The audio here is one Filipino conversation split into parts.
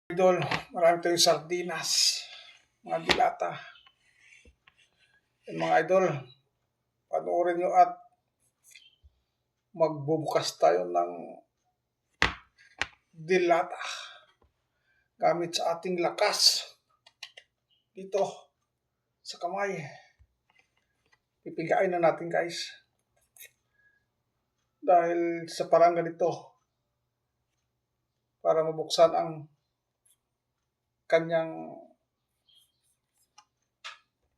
Idol, marami tayong sardinas, mga dilata. Yung mga idol, panoorin nyo at magbubukas tayo ng dilata gamit sa ating lakas dito sa kamay. Pipigain na natin guys. Dahil sa parang ganito, para mabuksan ang kanyang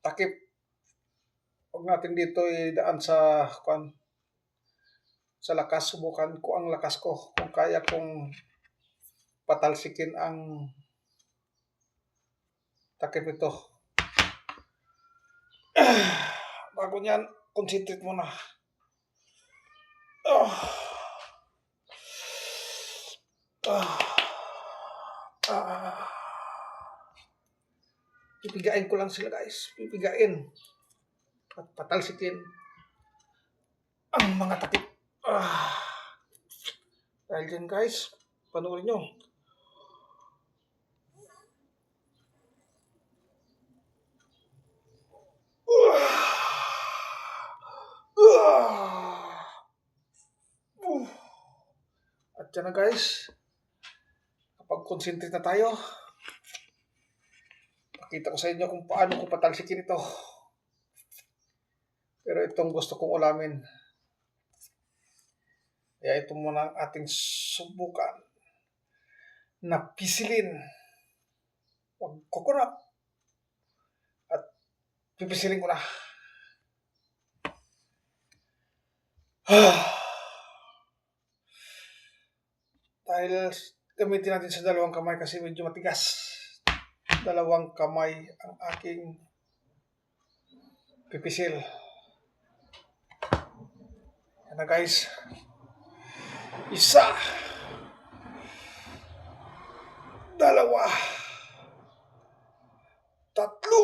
takip. Huwag natin dito idaan sa lakas. Subukan ko ang lakas ko kung kaya kong patalsikin ang takip nito. Bago niyan, concentrate muna. Pipigain ko lang sila guys. Pipigain at patalsikin ang mga takip. Dahil dyan guys, panoorin nyo. At yan na guys, kapag concentrate na tayo, pakita ko sa inyo kung paano ko patalsikin ito. Pero itong gusto kong ulamin. Kaya ito muna ang ating subukan na pisilin. Huwag coconut. At pipisilin ko na. Dahil gamitin natin sa dalawang kamay kasi medyo matigas. Dalawang kamay ang aking pipisil. Yan na guys. Isa. Dalawa. Tatlo.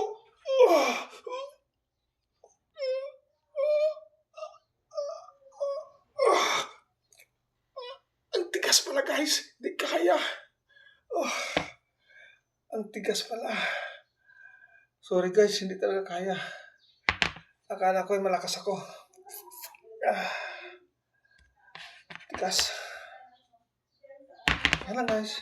Ang tigas pala guys. Hindi kaya. Ang tigas pala. Sorry guys, hindi talaga kaya. Akala ko ay malakas ako. Tigas. Yan lang guys.